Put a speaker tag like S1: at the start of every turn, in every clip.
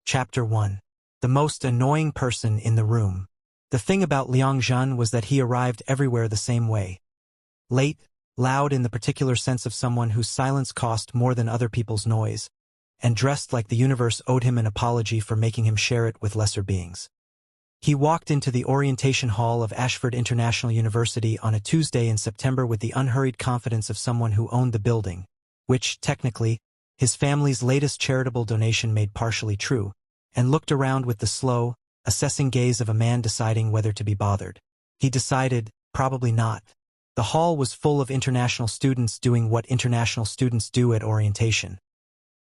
S1: Chapter 1. The most annoying person in the room. The thing about Zhen was that he arrived everywhere the same way. Late, loud in the particular sense of someone whose silence cost more than other people's noise, and dressed like the universe owed him an apology for making him share it with lesser beings. He walked into the orientation hall of Ashford International University on a Tuesday in September with the unhurried confidence of someone who owned the building, which, technically, his family's latest charitable donation made partially true, and looked around with the slow, assessing gaze of a man deciding whether to be bothered. He decided, probably not. The hall was full of international students doing what international students do at orientation.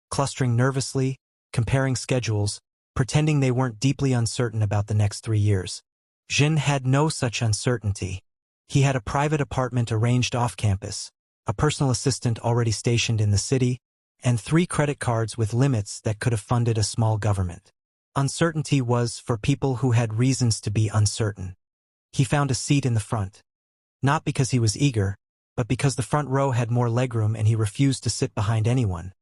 S1: Clustering nervously, comparing schedules, pretending they weren't deeply uncertain about the next 3 years. Zhen had no such uncertainty. He had a private apartment arranged off-campus, a personal assistant already stationed in the city, and 3 credit cards with limits that could have funded a small government. Uncertainty was for people who had reasons to be uncertain. He found a seat in the front. Not because he was eager, but because the front row had more legroom and he refused to sit behind anyone.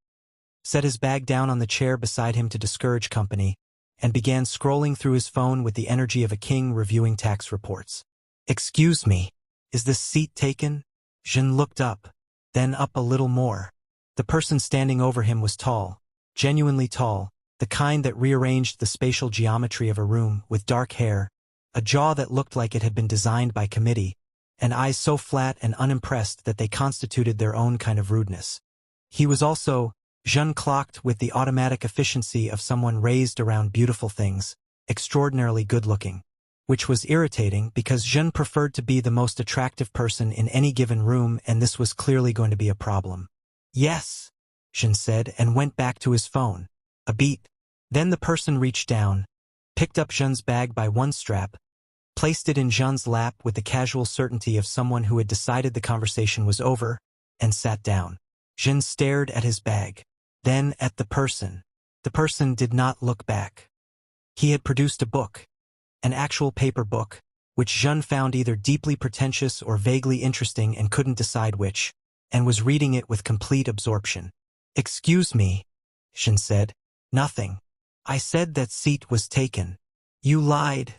S1: Set his bag down on the chair beside him to discourage company, and began scrolling through his phone with the energy of a king reviewing tax reports. "Excuse me, is this seat taken?" Zhen looked up, then up a little more. The person standing over him was tall, genuinely tall, the kind that rearranged the spatial geometry of a room, with dark hair, a jaw that looked like it had been designed by committee, and eyes so flat and unimpressed that they constituted their own kind of rudeness. He was also, Zhen clocked with the automatic efficiency of someone raised around beautiful things, extraordinarily good-looking, which was irritating because Zhen preferred to be the most attractive person in any given room, and this was clearly going to be a problem. "Yes," Zhen said, and went back to his phone. A beat. Then the person reached down, picked up Zhen's bag by one strap, placed it in Zhen's lap with the casual certainty of someone who had decided the conversation was over, and sat down. Zhen stared at his bag, then at the person. The person did not look back. He had produced a book, an actual paper book, which Zhen found either deeply pretentious or vaguely interesting and couldn't decide which, and was reading it with complete absorption. "Excuse me," Zhen said. "Nothing. I said that seat was taken." "You lied,"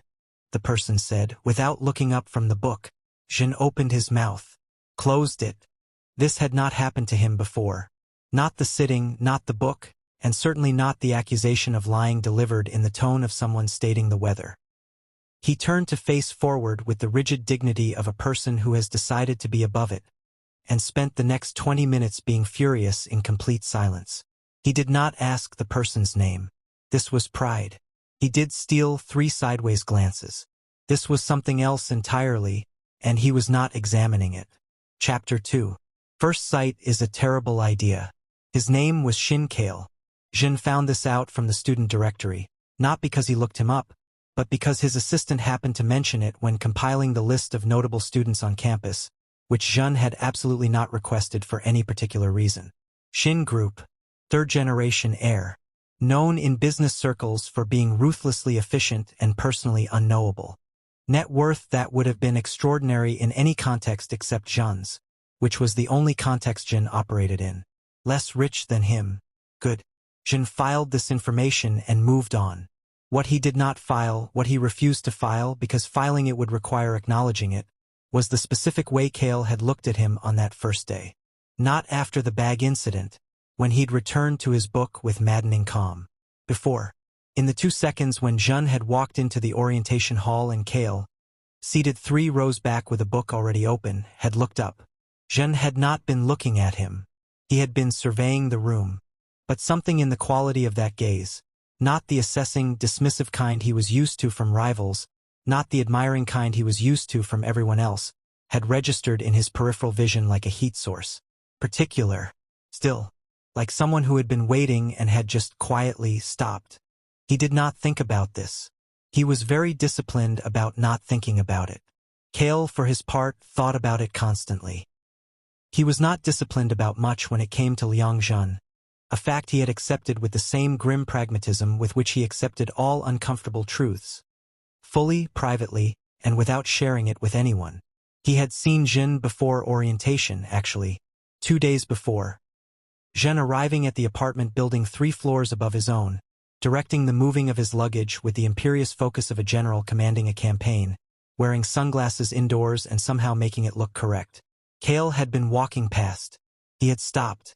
S1: the person said, without looking up from the book. Zhen opened his mouth, closed it. This had not happened to him before. Not the sitting, not the book, and certainly not the accusation of lying delivered in the tone of someone stating the weather. He turned to face forward with the rigid dignity of a person who has decided to be above it, and spent the next 20 minutes being furious in complete silence. He did not ask the person's name. This was pride. He did steal 3 sideways glances. This was something else entirely, and he was not examining it. Chapter 2. First sight is a terrible idea. His name was Kael. Zhen found this out from the student directory, not because he looked him up, but because his assistant happened to mention it when compiling the list of notable students on campus, which Zhen had absolutely not requested for any particular reason. Shin Group, 3rd-generation heir, known in business circles for being ruthlessly efficient and personally unknowable. Net worth that would have been extraordinary in any context except Zhen's, which was the only context Zhen operated in. Less rich than him. Good. Zhen filed this information and moved on. What he did not file, what he refused to file because filing it would require acknowledging it, was the specific way Kael had looked at him on that first day. Not after the bag incident, when he'd returned to his book with maddening calm. Before. In the 2 seconds when Zhen had walked into the orientation hall and Kael, seated 3 rows back with a book already open, had looked up. Zhen had not been looking at him. He had been surveying the room. But something in the quality of that gaze, not the assessing, dismissive kind he was used to from rivals, not the admiring kind he was used to from everyone else, had registered in his peripheral vision like a heat source. Particular. Still. Like someone who had been waiting and had just quietly stopped. He did not think about this. He was very disciplined about not thinking about it. Kael, for his part, thought about it constantly. He was not disciplined about much when it came to Zhen, a fact he had accepted with the same grim pragmatism with which he accepted all uncomfortable truths. Fully, privately, and without sharing it with anyone. He had seen Zhen before orientation, actually, 2 days before. Zhen arriving at the apartment building 3 floors above his own, directing the moving of his luggage with the imperious focus of a general commanding a campaign, wearing sunglasses indoors and somehow making it look correct. Kael had been walking past. He had stopped.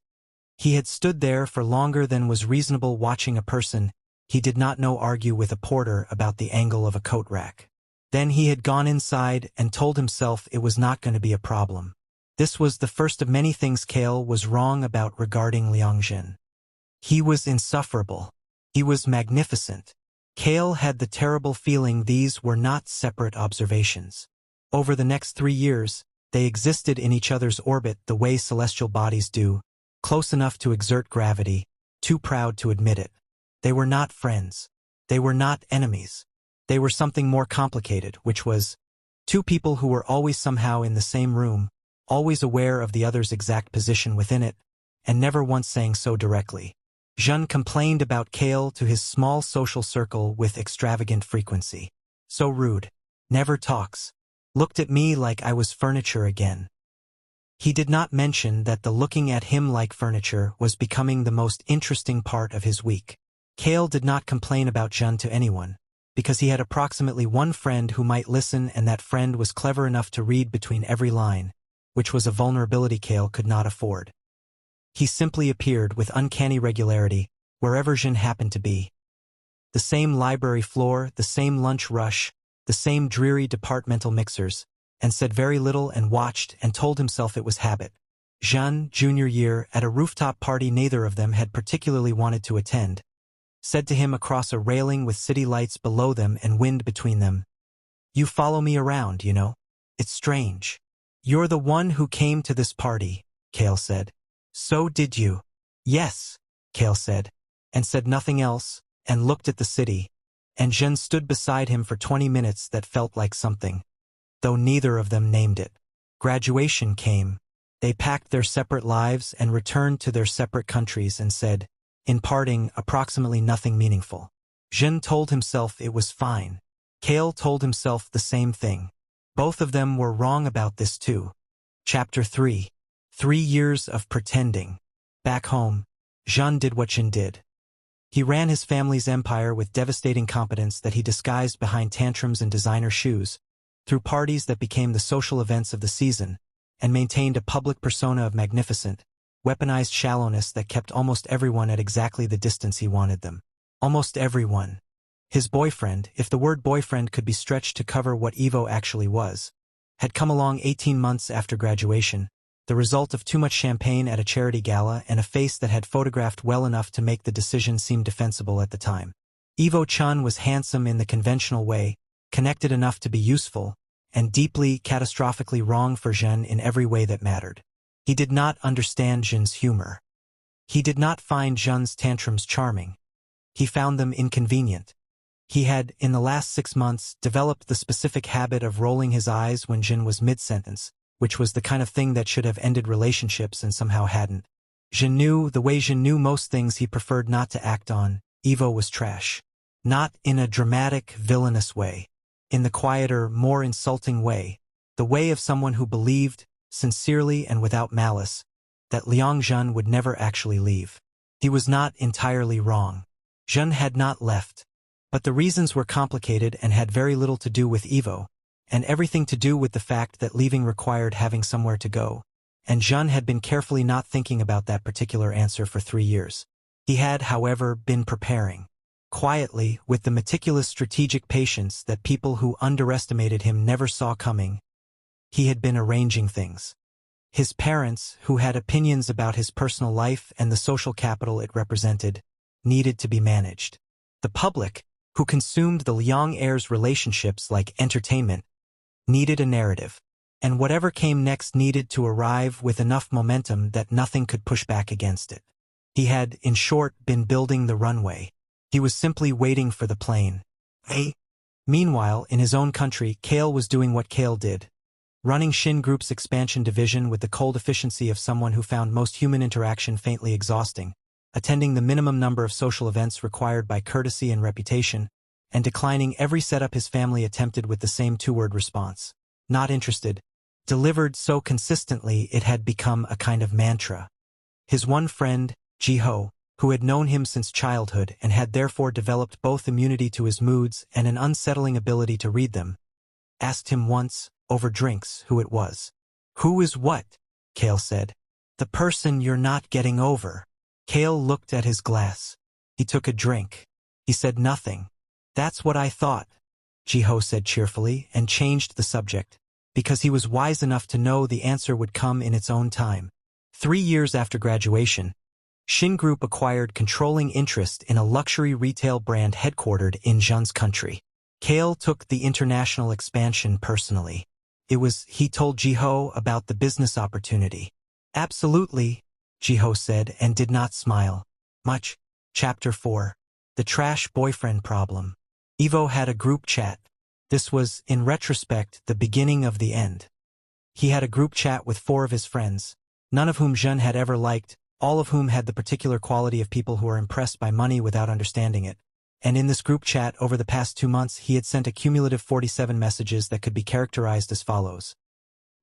S1: He had stood there for longer than was reasonable watching a person he did not know argue with a porter about the angle of a coat rack. Then he had gone inside and told himself it was not going to be a problem. This was the first of many things Kael was wrong about regarding Zhen. He was insufferable. He was magnificent. Kael had the terrible feeling these were not separate observations. Over the next 3 years, they existed in each other's orbit the way celestial bodies do, close enough to exert gravity, too proud to admit it. They were not friends. They were not enemies. They were something more complicated, which was two people who were always somehow in the same room, always aware of the other's exact position within it, and never once saying so directly. Zhen complained about Kael to his small social circle with extravagant frequency. So rude. Never talks. Looked at me like I was furniture again. He did not mention that the looking at him like furniture was becoming the most interesting part of his week. Kael did not complain about Zhen to anyone, because he had approximately one friend who might listen, and that friend was clever enough to read between every line, which was a vulnerability Kael could not afford. He simply appeared with uncanny regularity wherever Zhen happened to be. The same library floor, the same lunch rush, the same dreary departmental mixers, and said very little and watched and told himself it was habit. Zhen, junior year, at a rooftop party neither of them had particularly wanted to attend, said to him across a railing with city lights below them and wind between them, "You follow me around, you know. It's strange." "You're the one who came to this party," Kael said. "So did you." "Yes," Kael said, and said nothing else, and looked at the city, and Zhen stood beside him for 20 minutes that felt like something, though neither of them named it. Graduation came. They packed their separate lives and returned to their separate countries and said, in parting, approximately nothing meaningful. Zhen told himself it was fine. Kael told himself the same thing. Both of them were wrong about this too. Chapter 3. 3 years of pretending. Back home, Zhen did what Zhen did. He ran his family's empire with devastating competence that he disguised behind tantrums and designer shoes, through parties that became the social events of the season, and maintained a public persona of magnificent, weaponized shallowness that kept almost everyone at exactly the distance he wanted them. Almost everyone. His boyfriend, if the word boyfriend could be stretched to cover what Evo actually was, had come along 18 months after graduation, the result of too much champagne at a charity gala and a face that had photographed well enough to make the decision seem defensible at the time. Evo Chun was handsome in the conventional way, connected enough to be useful, and deeply, catastrophically wrong for Zhen in every way that mattered. He did not understand Zhen's humor. He did not find Zhen's tantrums charming. He found them inconvenient. He had, in the last 6 months, developed the specific habit of rolling his eyes when Zhen was mid-sentence, which was the kind of thing that should have ended relationships and somehow hadn't. Zhen knew, the way Zhen knew most things he preferred not to act on, Evo was trash. Not in a dramatic, villainous way. In the quieter, more insulting way, the way of someone who believed, sincerely and without malice, that Zhen would never actually leave. He was not entirely wrong. Zhen had not left. But the reasons were complicated and had very little to do with Evo, and everything to do with the fact that leaving required having somewhere to go, and Zhen had been carefully not thinking about that particular answer for 3 years. He had, however, been preparing. Quietly, with the meticulous strategic patience that people who underestimated him never saw coming, he had been arranging things. His parents, who had opinions about his personal life and the social capital it represented, needed to be managed. The public, who consumed the Liang heirs' relationships like entertainment, needed a narrative, and whatever came next needed to arrive with enough momentum that nothing could push back against it. He had, in short, been building the runway. He was simply waiting for the plane. Meanwhile, in his own country, Kael was doing what Kael did, running Shin Group's expansion division with the cold efficiency of someone who found most human interaction faintly exhausting, attending the minimum number of social events required by courtesy and reputation, and declining every setup his family attempted with the same 2-word response. Not interested. Delivered so consistently it had become a kind of mantra. His one friend, Jiho, who had known him since childhood and had therefore developed both immunity to his moods and an unsettling ability to read them, asked him once, over drinks, who it was. "Who is what?" Kael said. "The person you're not getting over." Kael looked at his glass. He took a drink. He said nothing. "That's what I thought," Jiho said cheerfully, and changed the subject, because he was wise enough to know the answer would come in its own time. 3 years after graduation, Zhen Group acquired controlling interest in a luxury retail brand headquartered in Zhen's country. Kael took the international expansion personally. He told Jiho about the business opportunity. "Absolutely," Jiho said, and did not smile much. Chapter 4. The Trash Boyfriend Problem. Ivo had a group chat. This was, in retrospect, the beginning of the end. He had a group chat with 4 of his friends, none of whom Zhen had ever liked, all of whom had the particular quality of people who are impressed by money without understanding it. And in this group chat, over the past 2 months, he had sent a cumulative 47 messages that could be characterized as follows.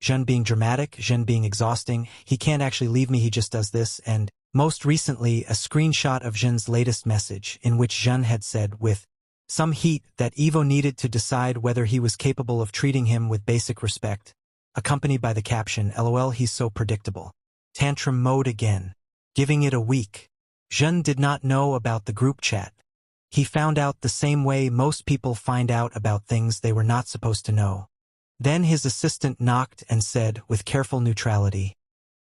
S1: Zhen being dramatic, Zhen being exhausting, he can't actually leave me, he just does this, and, most recently, a screenshot of Zhen's latest message, in which Zhen had said, with some heat, that Ivo needed to decide whether he was capable of treating him with basic respect, accompanied by the caption, "LOL, he's so predictable. Tantrum mode again. Giving it a week." Zhen did not know about the group chat. He found out the same way most people find out about things they were not supposed to know. Then his assistant knocked and said, with careful neutrality,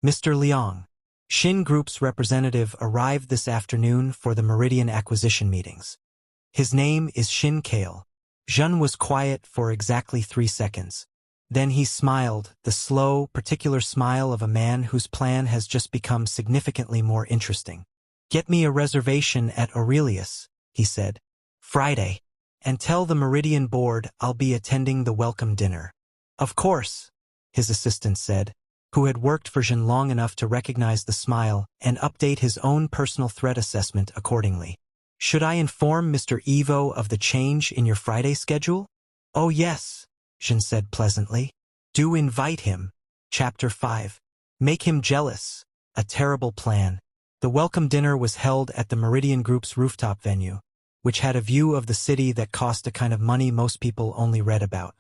S1: "Mr. Liang, Zhen Group's representative arrived this afternoon for the Meridian acquisition meetings. His name is Kael." Zhen was quiet for exactly 3 seconds. Then he smiled, the slow, particular smile of a man whose plan has just become significantly more interesting. "Get me a reservation at Aurelius," he said. "Friday. And tell the Meridian board I'll be attending the welcome dinner." "Of course," his assistant said, who had worked for Zhen long enough to recognize the smile and update his own personal threat assessment accordingly. "Should I inform Mr. Ivo of the change in your Friday schedule?" "Oh yes," Zhen said pleasantly. "Do invite him." Chapter 5. Make him jealous. A terrible plan. The welcome dinner was held at the Meridian Group's rooftop venue, which had a view of the city that cost a kind of money most people only read about.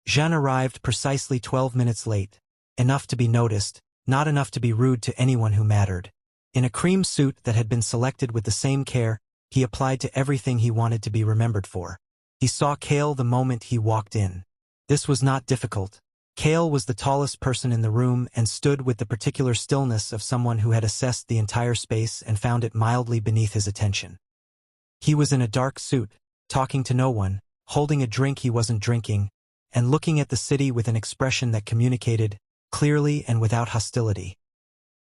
S1: Zhen arrived precisely 12 minutes late, enough to be noticed, not enough to be rude to anyone who mattered. In a cream suit that had been selected with the same care, he applied to everything he wanted to be remembered for. He saw Kael the moment he walked in. This was not difficult. Kael was the tallest person in the room and stood with the particular stillness of someone who had assessed the entire space and found it mildly beneath his attention. He was in a dark suit, talking to no one, holding a drink he wasn't drinking, and looking at the city with an expression that communicated, clearly and without hostility,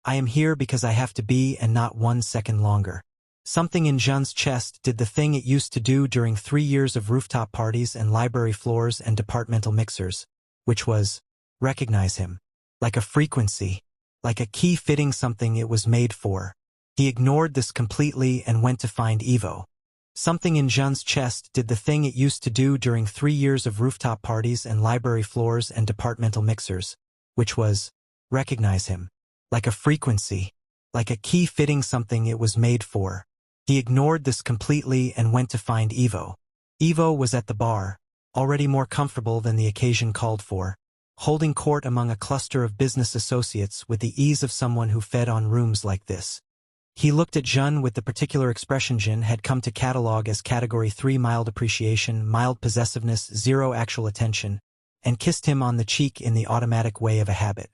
S1: "I am here because I have to be and not 1 second longer." Something in Zhen's chest did the thing it used to do during 3 years of rooftop parties and library floors and departmental mixers, which was, recognize him. Like a frequency, like a key fitting something it was made for. He ignored this completely and went to find Ivo. Something in Zhen's chest did the thing it used to do during 3 years of rooftop parties and library floors and departmental mixers, which was, recognize him. Like a frequency, like a key fitting something it was made for. He ignored this completely and went to find Ivo. Ivo was at the bar, already more comfortable than the occasion called for, holding court among a cluster of business associates with the ease of someone who fed on rooms like this. He looked at Zhen with the particular expression Zhen had come to catalog as Category 3 mild appreciation, mild possessiveness, 0 actual attention, and kissed him on the cheek in the automatic way of a habit.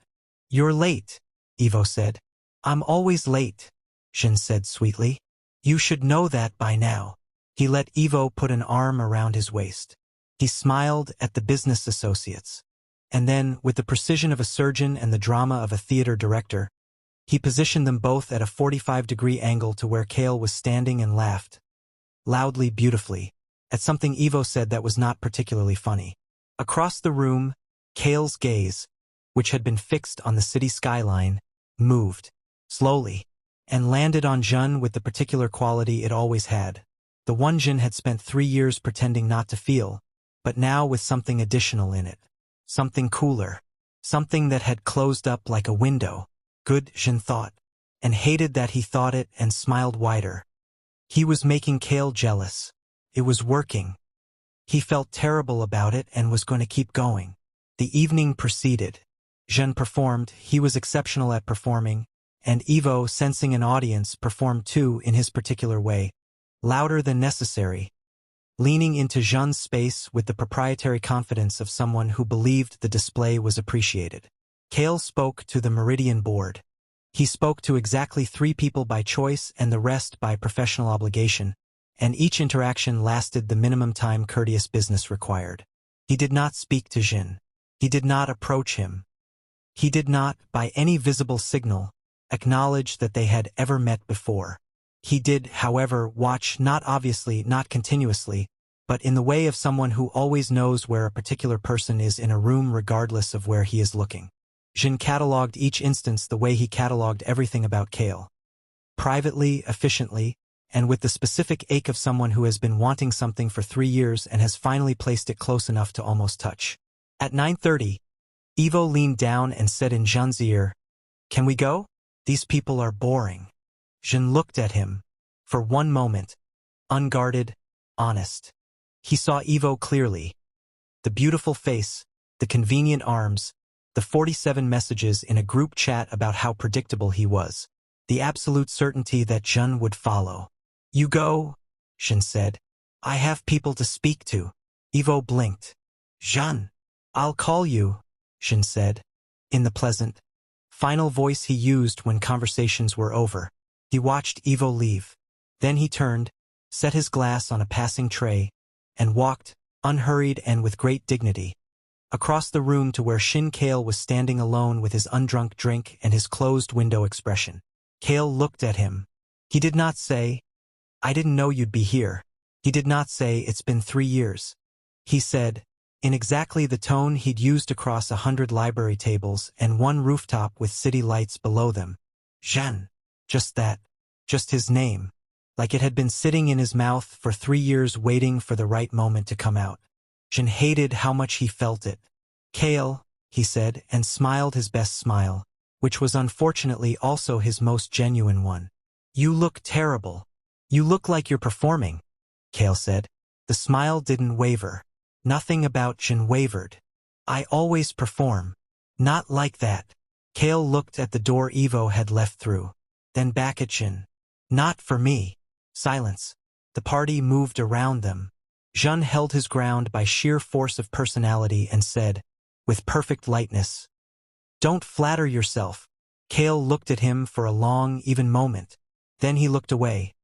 S1: "You're late," Ivo said. "I'm always late," Zhen said sweetly. "You should know that by now." He let Ivo put an arm around his waist. He smiled at the business associates. And then, with the precision of a surgeon and the drama of a theater director, he positioned them both at a 45-degree angle to where Kael was standing and laughed, loudly, beautifully, at something Ivo said that was not particularly funny. Across the room, Kael's gaze, which had been fixed on the city skyline, moved, slowly, and landed on Zhen with the particular quality it always had. The one Zhen had spent 3 years pretending not to feel, but now with something additional in it. Something cooler. Something that had closed up like a window. Good, Zhen thought. and hated that he thought it and smiled wider. He was making Kael jealous. It was working. He felt terrible about it and was going to keep going. The evening proceeded. Zhen performed, he was exceptional at performing, and Ivo, sensing an audience, performed too in his particular way, louder than necessary, leaning into Zhen's space with the proprietary confidence of someone who believed the display was appreciated. Kael spoke to the Meridian board. He spoke to exactly 3 people by choice and the rest by professional obligation, and each interaction lasted the minimum time courteous business required. He did not speak to Zhen. He did not approach him. He did not, by any visible signal, acknowledge that they had ever met before. He did, however, watch, not obviously, not continuously, but in the way of someone who always knows where a particular person is in a room regardless of where he is looking. Zhen catalogued each instance the way he catalogued everything about Kael. Privately, efficiently, and with the specific ache of someone who has been wanting something for 3 years and has finally placed it close enough to almost touch. At 9:30, Ivo leaned down and said in Zhen's ear, "Can we go? These people are boring." Zhen looked at him, for one moment, unguarded, honest. He saw Ivo clearly. The beautiful face, the convenient arms, the 47 messages in a group chat about how predictable he was, the absolute certainty that Zhen would follow. "You go," Zhen said. "I have people to speak to." Ivo blinked. "Zhen, I'll call you," Zhen said, in the pleasant, final voice he used when conversations were over. He watched Ivo leave. Then he turned, set his glass on a passing tray, and walked, unhurried and with great dignity, across the room to where Kael was standing alone with his undrunk drink and his closed window expression. Kael looked at him. He did not say, "I didn't know you'd be here." He did not say, "It's been 3 years." He said, in exactly the tone he'd used across 100 library tables and 1 rooftop with city lights below them, "Zhen." Just that. Just his name. Like it had been sitting in his mouth for 3 years waiting for the right moment to come out. Zhen hated how much he felt it. "Kael," he said, and smiled his best smile, which was unfortunately also his most genuine one. "You look terrible. You look like you're performing," Kael said. The smile didn't waver. Nothing about Zhen wavered. "I always perform. Not like that." Kael looked at the door Ivo had left through, then back at Zhen. "Not for me." Silence. The party moved around them. Zhen held his ground by sheer force of personality and said, with perfect lightness, "Don't flatter yourself." Kael looked at him for a long, even moment. Then he looked away,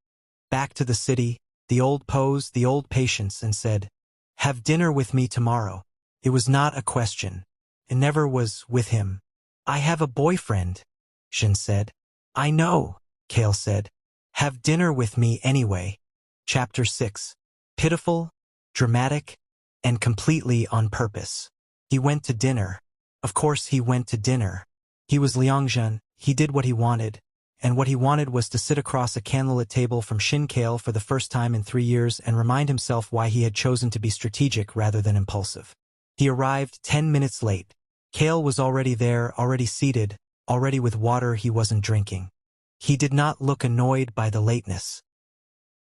S1: back to the city, the old pose, the old patience, and said, "Have dinner with me tomorrow." It was not a question. It never was with him. "I have a boyfriend," Zhen said. "I know," Kael said. "Have dinner with me anyway." Chapter 6. Pitiful, dramatic, and completely on purpose. He went to dinner. Of course he went to dinner. He was Liangzhen, he did what he wanted, and what he wanted was to sit across a candlelit table from Kael for the first time in 3 years and remind himself why he had chosen to be strategic rather than impulsive. He arrived 10 minutes late. Kael was already there, already seated, already with water he wasn't drinking. He did not look annoyed by the lateness.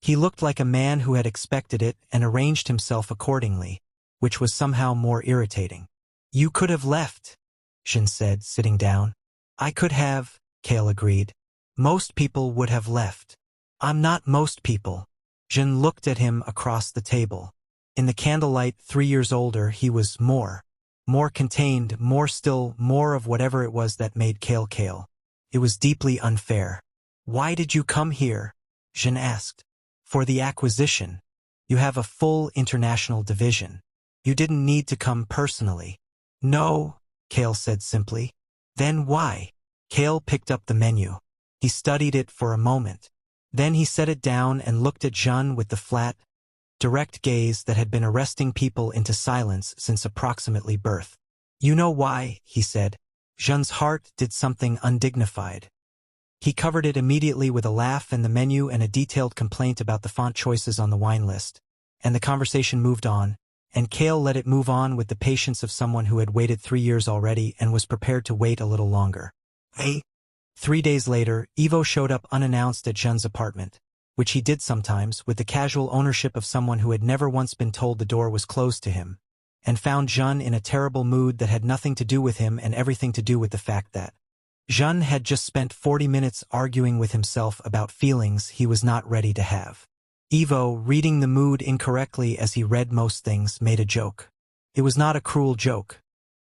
S1: He looked like a man who had expected it and arranged himself accordingly, which was somehow more irritating. "You could have left," Zhen said, sitting down. "I could have," Kael agreed. "Most people would have left." "I'm not most people." Zhen looked at him across the table. In the candlelight, 3 years older, he was more contained, more still, more of whatever it was that made Kael Kael. It was deeply unfair. "Why did you come here?" Zhen asked. "For the acquisition. You have a full international division. You didn't need to come personally." "No," Kael said simply. "Then why?" Kael picked up the menu. He studied it for a moment. Then he set it down and looked at Zhen with the flat, direct gaze that had been arresting people into silence since approximately birth. "You know why," he said. Zhen's heart did something undignified. He covered it immediately with a laugh and the menu and a detailed complaint about the font choices on the wine list. And the conversation moved on, and Kael let it move on with the patience of someone who had waited 3 years already and was prepared to wait a little longer. "Hey," 3 days later, Ivo showed up unannounced at Zhen's apartment, which he did sometimes with the casual ownership of someone who had never once been told the door was closed to him, and found Zhen in a terrible mood that had nothing to do with him and everything to do with the fact that Zhen had just spent 40 minutes arguing with himself about feelings he was not ready to have. Ivo, reading the mood incorrectly as he read most things, made a joke. It was not a cruel joke,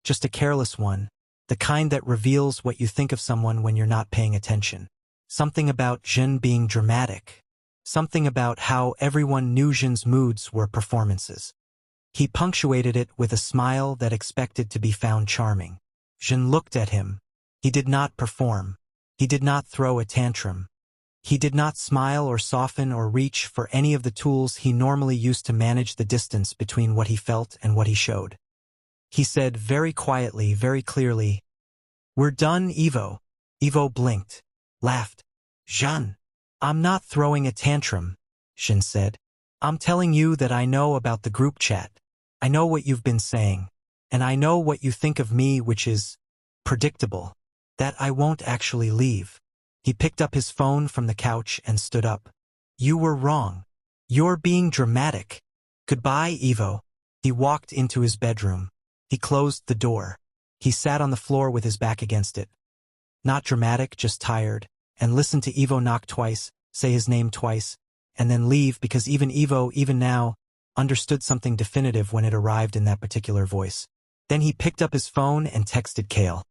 S1: just a careless one, the kind that reveals what you think of someone when you're not paying attention. Something about Zhen being dramatic. Something about how everyone knew Zhen's moods were performances. He punctuated it with a smile that expected to be found charming. Zhen looked at him. He did not perform. He did not throw a tantrum. He did not smile or soften or reach for any of the tools he normally used to manage the distance between what he felt and what he showed. He said very quietly, very clearly, "We're done, Ivo." Ivo blinked, laughed. "Zhen, I'm not throwing a tantrum," Zhen said. "I'm telling you that I know about the group chat. I know what you've been saying, and I know what you think of me, which is predictable, that I won't actually leave." He picked up his phone from the couch and stood up. "You were wrong. You're being dramatic. Goodbye, Ivo." He walked into his bedroom. He closed the door. He sat on the floor with his back against it. Not dramatic, just tired, and listened to Ivo knock twice, say his name twice, and then leave because even Ivo, even now, understood something definitive when it arrived in that particular voice. Then he picked up his phone and texted Kael.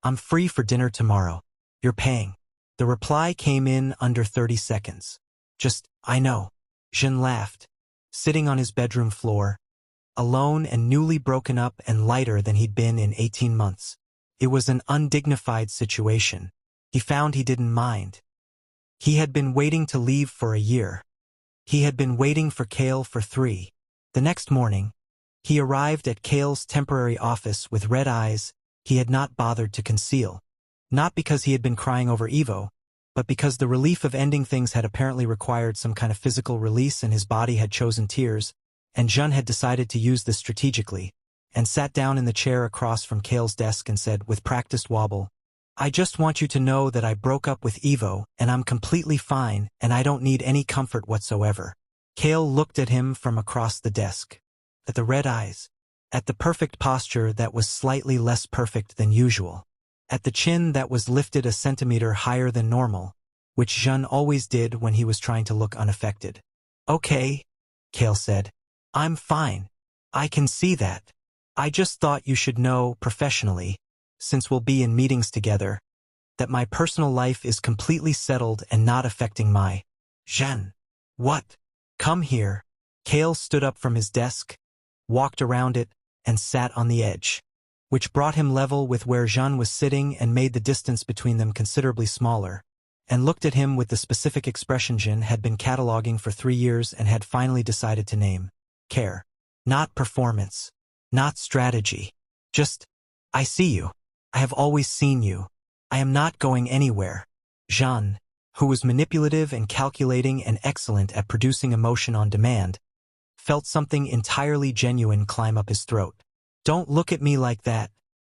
S1: "I'm free for dinner tomorrow. You're paying." The reply came in under 30 seconds. Just, "I know." Zhen laughed. Sitting on his bedroom floor, alone and newly broken up and lighter than he'd been in 18 months. It was an undignified situation. He found he didn't mind. He had been waiting to leave for a year. He had been waiting for Kael for 3. The next morning, he arrived at Kael's temporary office with red eyes he had not bothered to conceal. Not because he had been crying over Ivo, but because the relief of ending things had apparently required some kind of physical release and his body had chosen tears, and Zhen had decided to use this strategically, and sat down in the chair across from Kael's desk and said, with practiced wobble, "I just want you to know that I broke up with Ivo, and I'm completely fine, and I don't need any comfort whatsoever." Kael looked at him from across the desk, at the red eyes, at the perfect posture that was slightly less perfect than usual, at the chin that was lifted a centimeter higher than normal, which Zhen always did when he was trying to look unaffected. "Okay," Kael said. "I'm fine. I can see that. I just thought you should know, professionally, since we'll be in meetings together, that my personal life is completely settled and not affecting my—" "Zhen, what? Come here." Kael stood up from his desk, walked around it, and sat on the edge, which brought him level with where Zhen was sitting and made the distance between them considerably smaller, and looked at him with the specific expression Zhen had been cataloging for 3 years and had finally decided to name. Care. Not performance. Not strategy. Just, "I see you. I have always seen you. I am not going anywhere." Zhen, who was manipulative and calculating and excellent at producing emotion on demand, felt something entirely genuine climb up his throat. "Don't look at me like that,"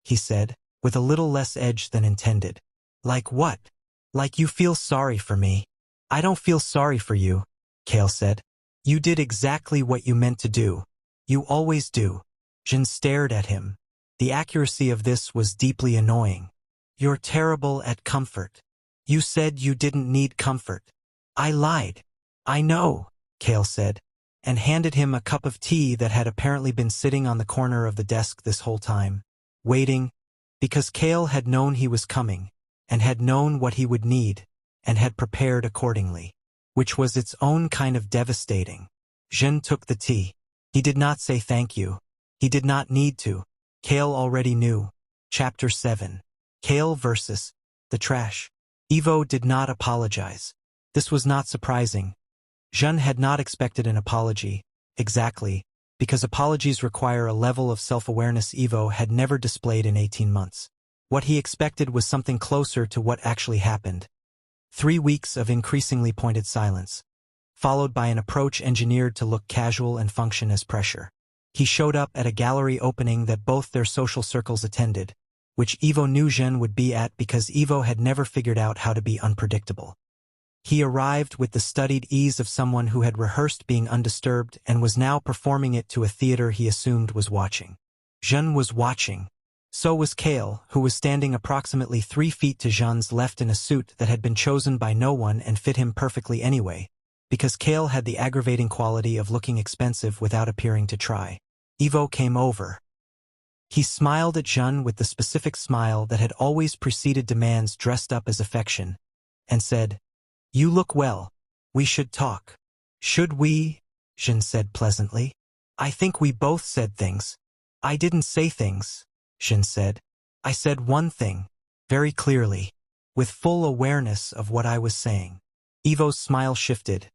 S1: he said, with a little less edge than intended. "Like what? Like you feel sorry for me." "I don't feel sorry for you," Kael said. "You did exactly what you meant to do. You always do." Zhen stared at him. The accuracy of this was deeply annoying. "You're terrible at comfort. You said you didn't need comfort." "I lied." "I know," Kael said, and handed him a cup of tea that had apparently been sitting on the corner of the desk this whole time, waiting, because Kael had known he was coming, and had known what he would need, and had prepared accordingly, which was its own kind of devastating. Zhen took the tea. He did not say thank you. He did not need to. Kael already knew. Chapter 7. Kael versus the trash. Ivo did not apologize. This was not surprising. Zhen had not expected an apology, exactly, because apologies require a level of self-awareness Ivo had never displayed in 18 months. What he expected was something closer to what actually happened. 3 weeks of increasingly pointed silence, followed by an approach engineered to look casual and function as pressure. He showed up at a gallery opening that both their social circles attended, which Ivo knew Zhen would be at because Ivo had never figured out how to be unpredictable. He arrived with the studied ease of someone who had rehearsed being undisturbed and was now performing it to a theater he assumed was watching. Zhen was watching. So was Kael, who was standing approximately 3 feet to Zhen's left in a suit that had been chosen by no one and fit him perfectly anyway, because Kael had the aggravating quality of looking expensive without appearing to try. Ivo came over. He smiled at Zhen with the specific smile that had always preceded demands dressed up as affection, and said, "You look well. We should talk." "Should we?" Zhen said pleasantly. "I think we both said things." "I didn't say things," Zhen said. "I said one thing, very clearly, with full awareness of what I was saying." Ivo's smile shifted,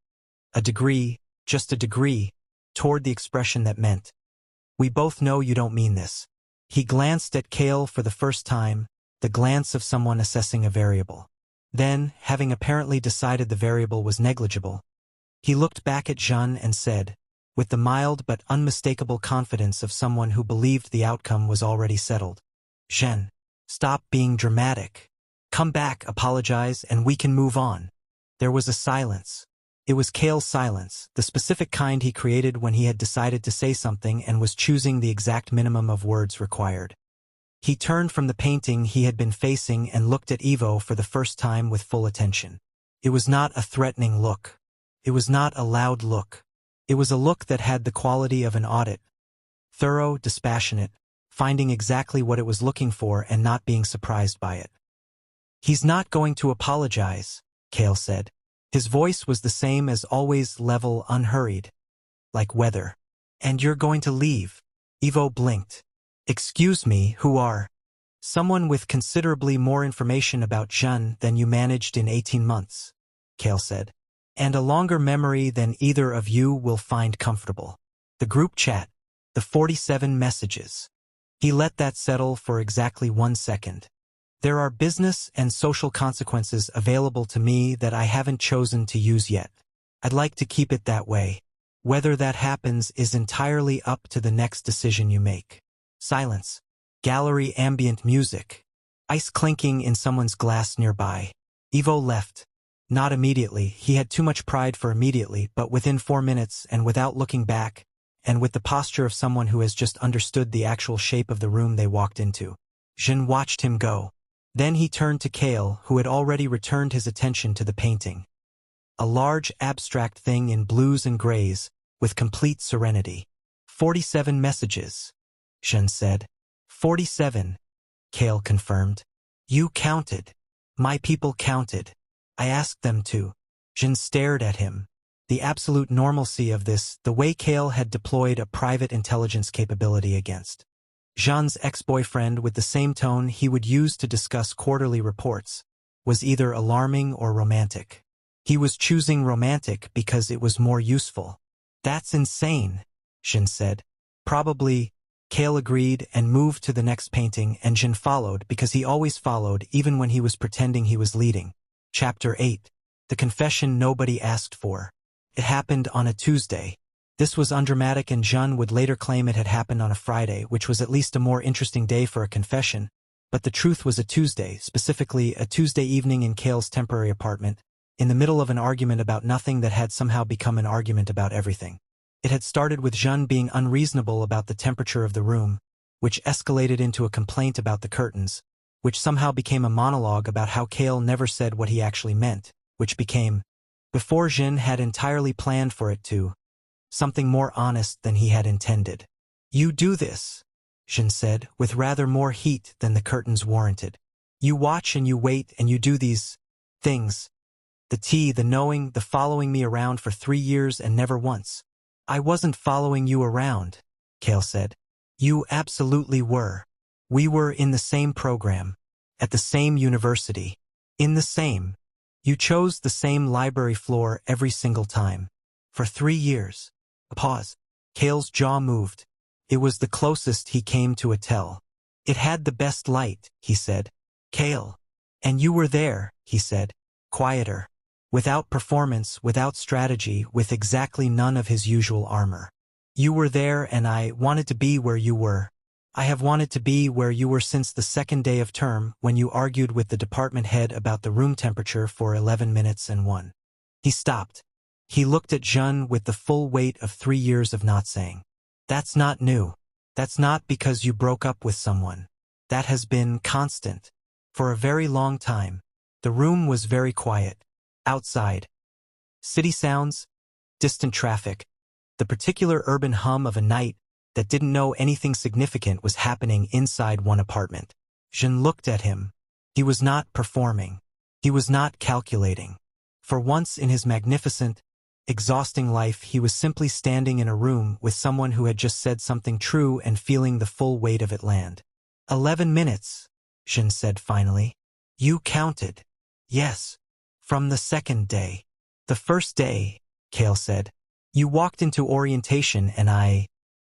S1: a degree, just a degree, toward the expression that meant, "We both know you don't mean this." He glanced at Kael for the first time, the glance of someone assessing a variable. Then, having apparently decided the variable was negligible, he looked back at Zhen and said, with the mild but unmistakable confidence of someone who believed the outcome was already settled, "Zhen, stop being dramatic. Come back, apologize, and we can move on." There was a silence. It was Kael's silence, the specific kind he created when he had decided to say something and was choosing the exact minimum of words required. He turned from the painting he had been facing and looked at Ivo for the first time with full attention. It was not a threatening look. It was not a loud look. It was a look that had the quality of an audit. Thorough, dispassionate, finding exactly what it was looking for and not being surprised by it. "He's not going to apologize," Kael said. His voice was the same as always, level, unhurried. "Like weather. And you're going to leave." Ivo blinked. "Excuse me, who are?" "Someone with considerably more information about Zhen than you managed in 18 months, Kael said. "And a longer memory than either of you will find comfortable. The group chat, the 47 messages." He let that settle for exactly 1 second. "There are business and social consequences available to me that I haven't chosen to use yet. I'd like to keep it that way. Whether that happens is entirely up to the next decision you make." Silence. Gallery ambient music. Ice clinking in someone's glass nearby. Ivo left. Not immediately, he had too much pride for immediately, but within 4 minutes and without looking back, and with the posture of someone who has just understood the actual shape of the room they walked into. Zhen watched him go. Then he turned to Kael, who had already returned his attention to the painting. A large abstract thing in blues and grays, with complete serenity. 47 messages, Zhen said. 47, Kael confirmed. "You counted. My people counted. I asked them to." Zhen stared at him. The absolute normalcy of this, the way Kael had deployed a private intelligence capability against Zhen's ex-boyfriend with the same tone he would use to discuss quarterly reports, was either alarming or romantic. He was choosing romantic because it was more useful. "That's insane," Zhen said. "Probably," Kael agreed and moved to the next painting, and Zhen followed because he always followed even when he was pretending he was leading. Chapter 8. The confession nobody asked for. It happened on a Tuesday. This was undramatic, and Zhen would later claim it had happened on a Friday, which was at least a more interesting day for a confession, but the truth was a Tuesday, specifically a Tuesday evening in Kael's temporary apartment, in the middle of an argument about nothing that had somehow become an argument about everything. It had started with Zhen being unreasonable about the temperature of the room, which escalated into a complaint about the curtains, which somehow became a monologue about how Kael never said what he actually meant, which became, before Zhen had entirely planned for it to, something more honest than he had intended. "You do this," Zhen said, with rather more heat than the curtains warranted. "You watch and you wait and you do these things. The tea, the knowing, the following me around for 3 years and never once." "I wasn't following you around," Kael said. "You absolutely were. We were in the same program, at the same university, in the same. You chose the same library floor every single time. For 3 years. A pause. Kael's jaw moved. It was the closest he came to a tell. "It had the best light," he said. "Kael. And you were there," he said. Quieter. Without performance, without strategy, with exactly none of his usual armor. "You were there and I wanted to be where you were. I have wanted to be where you were since the second day of term when you argued with the department head about the room temperature for 11 minutes and 1. He stopped. He looked at Zhen with the full weight of 3 years of not saying. That's not new. That's not because you broke up with someone. That has been constant. For a very long time. The room was very quiet. Outside. City sounds, distant traffic, the particular urban hum of a night that didn't know anything significant was happening inside one apartment. Zhen looked at him. He was not performing. He was not calculating. For once in his magnificent, exhausting life, he was simply standing in a room with someone who had just said something true and feeling the full weight of it land. 11 minutes, Zhen said finally. You counted. Yes. From the second day. The first day, Kael said. You walked into orientation and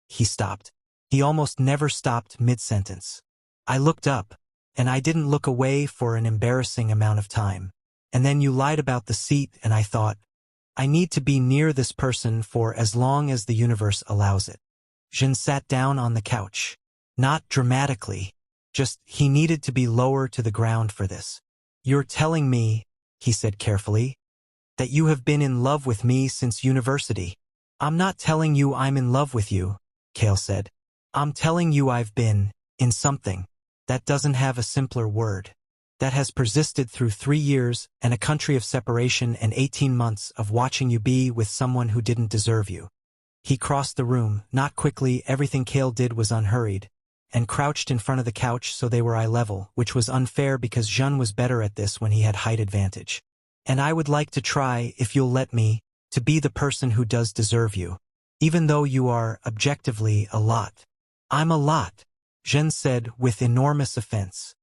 S1: He stopped. He almost never stopped mid-sentence. I looked up, and I didn't look away for an embarrassing amount of time. And then you lied about the seat and I thought, I need to be near this person for as long as the universe allows it. Zhen sat down on the couch. Not dramatically. Just, he needed to be lower to the ground for this. You're telling me, he said carefully, that you have been in love with me since university. I'm not telling you I'm in love with you, Kael said. I'm telling you I've been in something that doesn't have a simpler word. That has persisted through 3 years and a country of separation and 18 months of watching you be with someone who didn't deserve you. He crossed the room, not quickly, everything Kael did was unhurried, and crouched in front of the couch so they were eye level, which was unfair because Zhen was better at this when he had height advantage. And I would like to try, if you'll let me, to be the person who does deserve you. Even though you are, objectively, a lot. I'm a lot, Zhen said with enormous offense.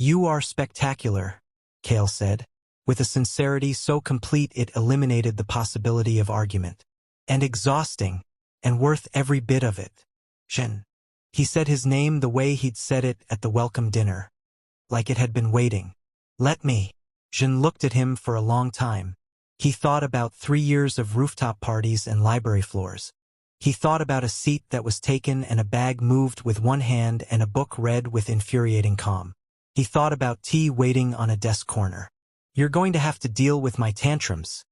S1: You are spectacular, Kael said, with a sincerity so complete it eliminated the possibility of argument. And exhausting, and worth every bit of it. Zhen. He said his name the way he'd said it at the welcome dinner. Like it had been waiting. Let me. Zhen looked at him for a long time. He thought about 3 years of rooftop parties and library floors. He thought about a seat that was taken and a bag moved with one hand and a book read with infuriating calm. He thought about tea waiting on a desk corner. You're going to have to deal with my tantrums,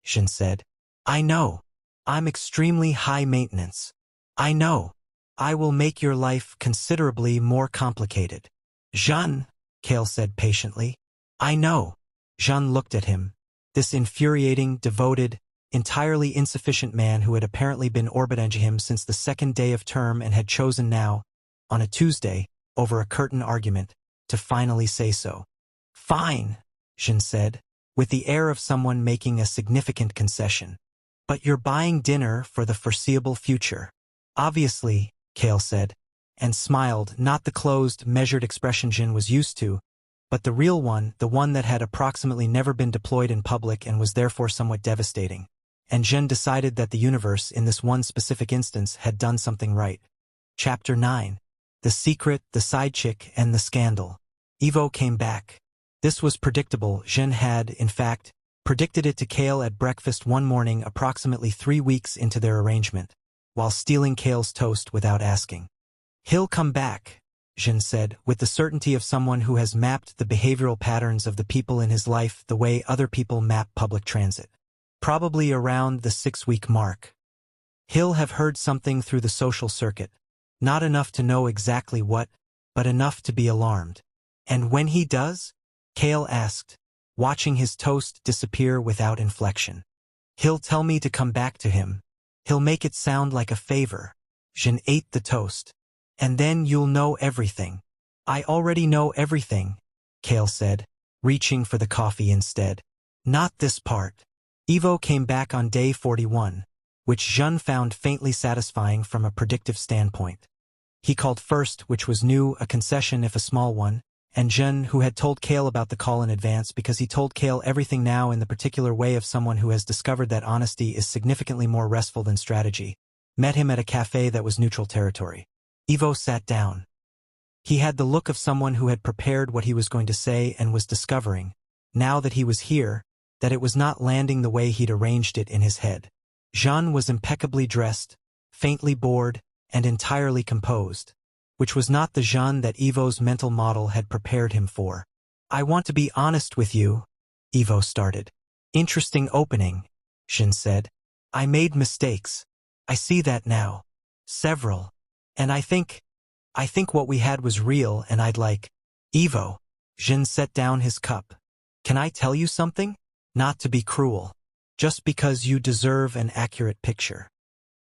S1: Zhen said. I know. I'm extremely high maintenance. I know. I will make your life considerably more complicated. Zhen, Kael said patiently. I know. Zhen looked at him. This infuriating, devoted, entirely insufficient man who had apparently been orbiting him since the second day of term and had chosen now, on a Tuesday, over a curtain argument, to finally say so. Fine, Zhen said, with the air of someone making a significant concession. But you're buying dinner for the foreseeable future. Obviously, Kael said, and smiled, not the closed, measured expression Zhen was used to, but the real one, the one that had approximately never been deployed in public and was therefore somewhat devastating. And Zhen decided that the universe, in this one specific instance, had done something right. Chapter 9. The Secret, the Side Chick, and the Scandal. Evo came back. This was predictable. Zhen had, in fact, predicted it to Kael at breakfast one morning approximately 3 weeks into their arrangement, while stealing Kael's toast without asking. He'll come back, Zhen said, with the certainty of someone who has mapped the behavioral patterns of the people in his life the way other people map public transit. Probably around the 6-week mark. He'll have heard something through the social circuit. Not enough to know exactly what, but enough to be alarmed. And when he does? Kael asked, watching his toast disappear without inflection. He'll tell me to come back to him. He'll make it sound like a favor. Zhen ate the toast. And then you'll know everything. I already know everything, Kael said, reaching for the coffee instead. Not this part. Evo came back on day 41, which Zhen found faintly satisfying from a predictive standpoint. He called first, which was new, a concession if a small one, and Zhen, who had told Kael about the call in advance because he told Kael everything now in the particular way of someone who has discovered that honesty is significantly more restful than strategy, met him at a cafe that was neutral territory. Evo sat down. He had the look of someone who had prepared what he was going to say and was discovering, now that he was here, that it was not landing the way he'd arranged it in his head. Zhen was impeccably dressed, faintly bored, and entirely composed. which was not the Zhen that Ivo's mental model had prepared him for. I want to be honest with you, Ivo started. Interesting opening, Zhen said. I made mistakes. I see that now. Several. And I think what we had was real and I'd like. Ivo. Zhen set down his cup. Can I tell you something? Not to be cruel. Just because you deserve an accurate picture.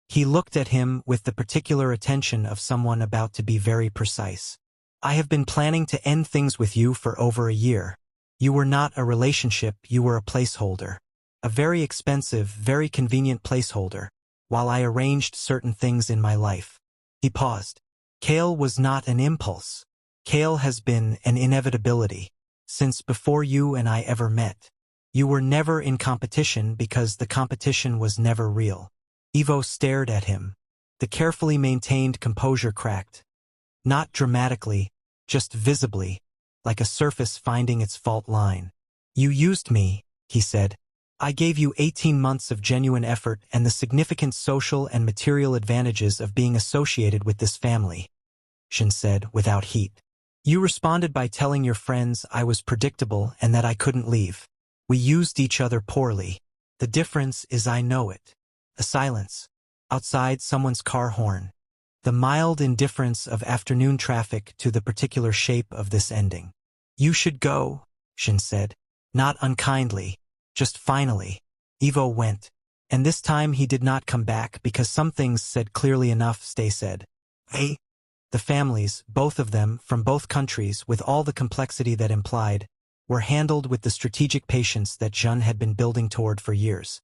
S1: He looked at him with the particular attention of someone about to be very precise. I have been planning to end things with you for over a year. You were not a relationship, you were a placeholder. A very expensive, very convenient placeholder, while I arranged certain things in my life. He paused. Kael was not an impulse. Kael has been an inevitability, since before you and I ever met. You were never in competition because the competition was never real. Ivo stared at him. The carefully maintained composure cracked. Not dramatically, just visibly, like a surface finding its fault line. You used me, he said. I gave you 18 months of genuine effort and the significant social and material advantages of being associated with this family, Zhen said without heat. You responded by telling your friends I was predictable and that I couldn't leave. We used each other poorly. The difference is I know it. A silence. Outside someone's car horn. The mild indifference of afternoon traffic to the particular shape of this ending. You should go, Zhen said. Not unkindly, just finally. Ivo went. And this time he did not come back because some things said clearly enough stay said. Hey. The families, both of them, from both countries, with all the complexity that implied, were handled with the strategic patience that Zhen had been building toward for years.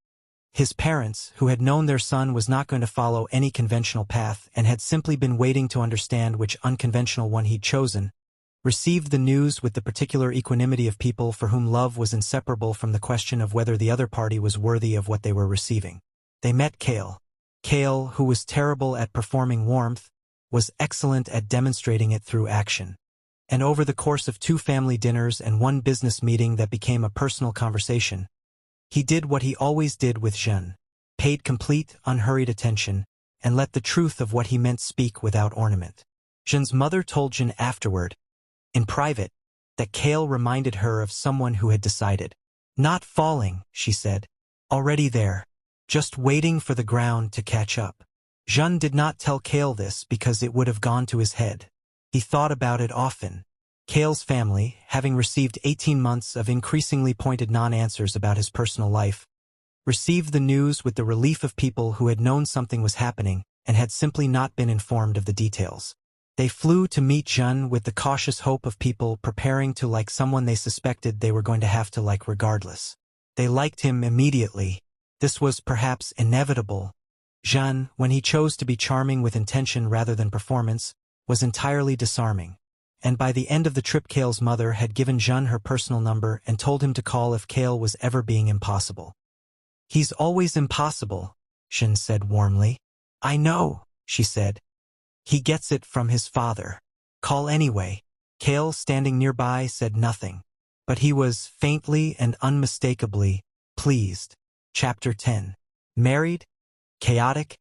S1: His parents, who had known their son was not going to follow any conventional path and had simply been waiting to understand which unconventional one he'd chosen, received the news with the particular equanimity of people for whom love was inseparable from the question of whether the other party was worthy of what they were receiving. They met Kael. Kael, who was terrible at performing warmth, was excellent at demonstrating it through action. And over the course of 2 family dinners and 1 business meeting that became a personal conversation, he did what he always did with Zhen, paid complete, unhurried attention, and let the truth of what he meant speak without ornament. Zhen's mother told Zhen afterward, in private, that Kael reminded her of someone who had decided. Not falling, she said. Already there. Just waiting for the ground to catch up. Zhen did not tell Kael this because it would have gone to his head. He thought about it often. Kael's family, having received 18 months of increasingly pointed non-answers about his personal life, received the news with the relief of people who had known something was happening and had simply not been informed of the details. They flew to meet Zhen with the cautious hope of people preparing to like someone they suspected they were going to have to like regardless. They liked him immediately. This was perhaps inevitable. Zhen, when he chose to be charming with intention rather than performance, was entirely disarming. And by the end of the trip Kael's mother had given Zhen her personal number and told him to call if Kael was ever being impossible. He's always impossible, Zhen said warmly. I know, she said. He gets it from his father. Call anyway. Kael, standing nearby, said nothing. But he was faintly and unmistakably pleased. Chapter 10. Married, chaotic,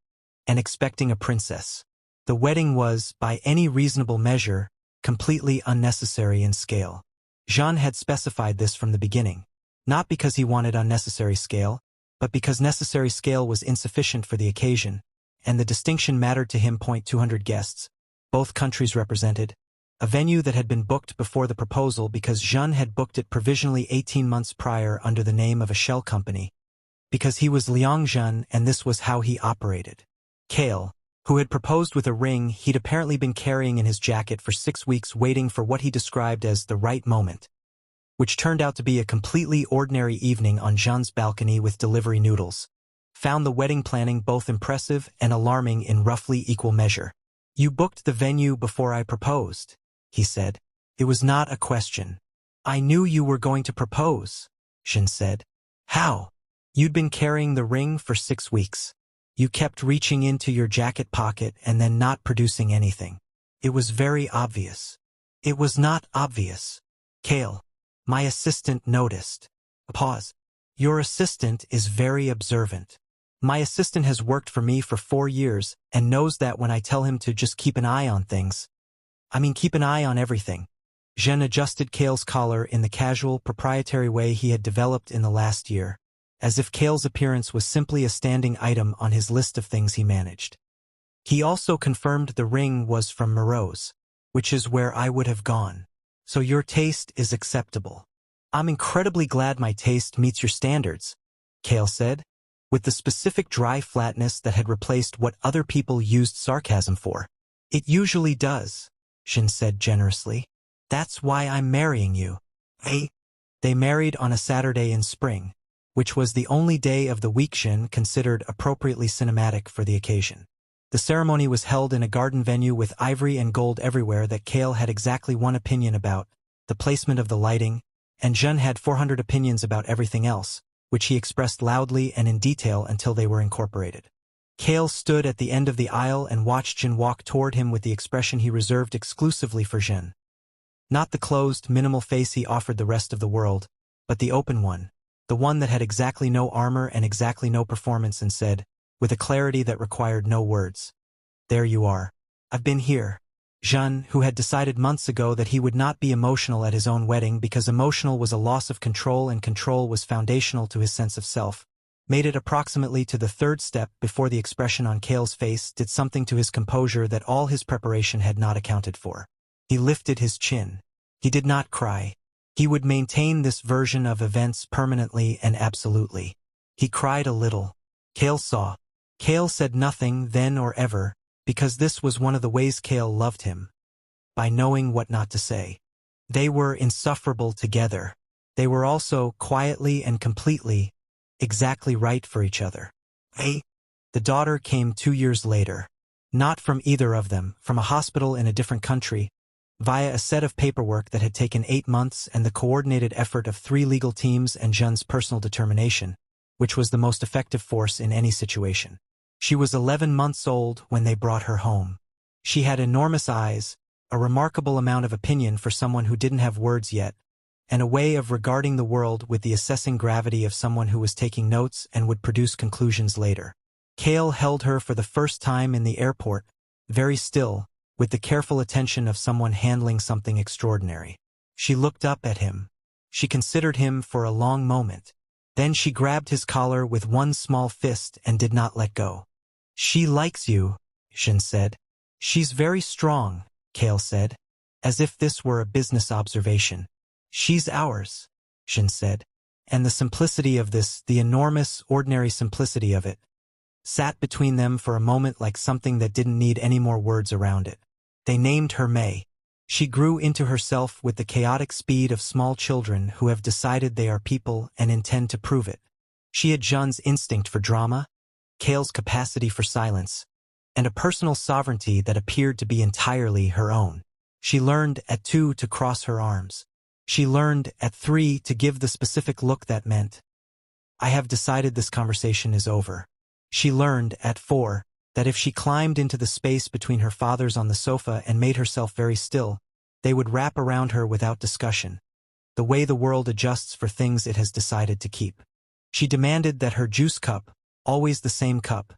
S1: and expecting a princess. The wedding was, by any reasonable measure, completely unnecessary in scale. Zhen had specified this from the beginning, not because he wanted unnecessary scale, but because necessary scale was insufficient for the occasion, and the distinction mattered to him. 200 guests, both countries represented, a venue that had been booked before the proposal because Zhen had booked it provisionally 18 months prior under the name of a shell company, because he was Liang Zhen and this was how he operated. Kael, who had proposed with a ring he'd apparently been carrying in his jacket for 6 weeks waiting for what he described as the right moment, which turned out to be a completely ordinary evening on Zhen's balcony with delivery noodles, found the wedding planning both impressive and alarming in roughly equal measure. You booked the venue before I proposed, he said. It was not a question. I knew you were going to propose, Zhen said. How? You'd been carrying the ring for 6 weeks. You kept reaching into your jacket pocket and then not producing anything. It was very obvious. It was not obvious. Kael, my assistant, noticed. Pause. Your assistant is very observant. My assistant has worked for me for 4 years and knows that when I tell him to just keep an eye on things, I mean, keep an eye on everything. Zhen adjusted Kael's collar in the casual, proprietary way he had developed in the last year, as if Kael's appearance was simply a standing item on his list of things he managed. He also confirmed the ring was from Moreau's, which is where I would have gone. So your taste is acceptable. I'm incredibly glad my taste meets your standards, Kael said, with the specific dry flatness that had replaced what other people used sarcasm for. It usually does, Zhen said generously. That's why I'm marrying you. Hey? They married on a Saturday in spring, which was the only day of the week Zhen considered appropriately cinematic for the occasion. The ceremony was held in a garden venue with ivory and gold everywhere that Kael had exactly one opinion about, the placement of the lighting, and Zhen had 400 opinions about everything else, which he expressed loudly and in detail until they were incorporated. Kael stood at the end of the aisle and watched Zhen walk toward him with the expression he reserved exclusively for Zhen. Not the closed, minimal face he offered the rest of the world, but the open one, the one that had exactly no armor and exactly no performance, and said, with a clarity that required no words, "There you are. I've been here." Zhen, who had decided months ago that he would not be emotional at his own wedding because emotional was a loss of control and control was foundational to his sense of self, made it approximately to the third step before the expression on Kael's face did something to his composure that all his preparation had not accounted for. He lifted his chin. He did not cry. He would maintain this version of events permanently and absolutely. He cried a little. Kael saw. Kael said nothing then or ever, because this was one of the ways Kael loved him, by knowing what not to say. They were insufferable together. They were also, quietly and completely, exactly right for each other. Hey? The daughter came 2 years later. Not from either of them, from a hospital in a different country, via a set of paperwork that had taken 8 months and the coordinated effort of 3 legal teams and Zhen's personal determination, which was the most effective force in any situation. She was 11 months old when they brought her home. She had enormous eyes, a remarkable amount of opinion for someone who didn't have words yet, and a way of regarding the world with the assessing gravity of someone who was taking notes and would produce conclusions later. Kael held her for the first time in the airport, very still, with the careful attention of someone handling something extraordinary. She looked up at him. She considered him for a long moment. Then she grabbed his collar with one small fist and did not let go. "She likes you," Zhen said. "She's very strong," Kael said, as if this were a business observation. "She's ours," Zhen said. And the simplicity of this, the enormous, ordinary simplicity of it, sat between them for a moment like something that didn't need any more words around it. They named her May. She grew into herself with the chaotic speed of small children who have decided they are people and intend to prove it. She had Zhen's instinct for drama, Kael's capacity for silence, and a personal sovereignty that appeared to be entirely her own. She learned at 2 to cross her arms. She learned at 3 to give the specific look that meant, "I have decided this conversation is over." She learned at 4 that if she climbed into the space between her fathers on the sofa and made herself very still, they would wrap around her without discussion, the way the world adjusts for things it has decided to keep. She demanded that her juice cup, always the same cup,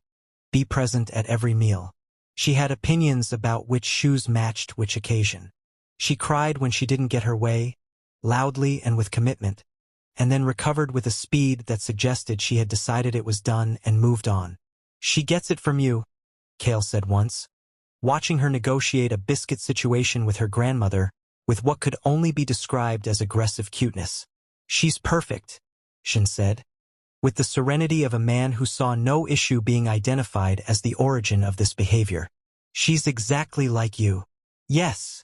S1: be present at every meal. She had opinions about which shoes matched which occasion. She cried when she didn't get her way, loudly and with commitment, and then recovered with a speed that suggested she had decided it was done and moved on. "She gets it from you," Kael said once, watching her negotiate a biscuit situation with her grandmother with what could only be described as aggressive cuteness. "She's perfect," Zhen said, with the serenity of a man who saw no issue being identified as the origin of this behavior. "She's exactly like you." "Yes,"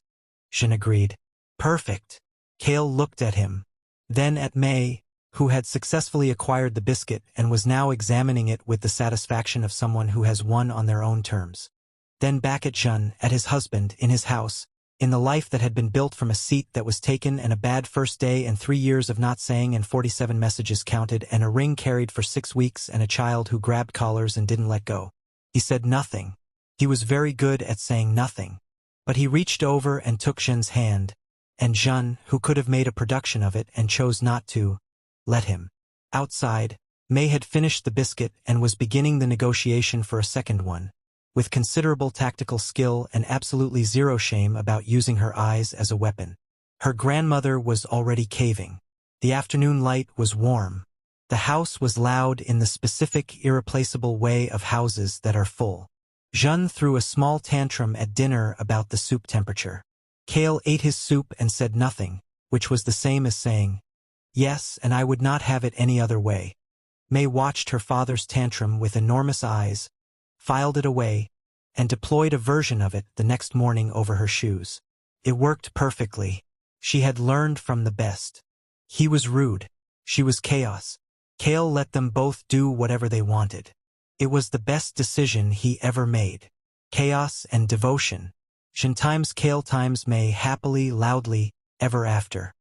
S1: Zhen agreed. "Perfect." Kael looked at him, then at May, who had successfully acquired the biscuit and was now examining it with the satisfaction of someone who has won on their own terms. Then back at Zhen, at his husband, in his house, in the life that had been built from a seat that was taken and a bad first day and 3 years of not saying and 47 messages counted and a ring carried for 6 weeks and a child who grabbed collars and didn't let go. He said nothing. He was very good at saying nothing. But he reached over and took Zhen's hand, and Zhen, who could have made a production of it and chose not to, let him. Outside, May had finished the biscuit and was beginning the negotiation for a second one. with considerable tactical skill and absolutely zero shame about using her eyes as a weapon. Her grandmother was already caving. The afternoon light was warm. The house was loud in the specific, irreplaceable way of houses that are full. Zhen threw a small tantrum at dinner about the soup temperature. Kael ate his soup and said nothing, which was the same as saying, "Yes, and I would not have it any other way." May watched her father's tantrum with enormous eyes, filed it away, and deployed a version of it the next morning over her shoes. It worked perfectly. She had learned from the best. He was rude. She was chaos. Kael let them both do whatever they wanted. It was the best decision he ever made. Chaos and devotion. Zhen times Kael times May happily, loudly, ever after.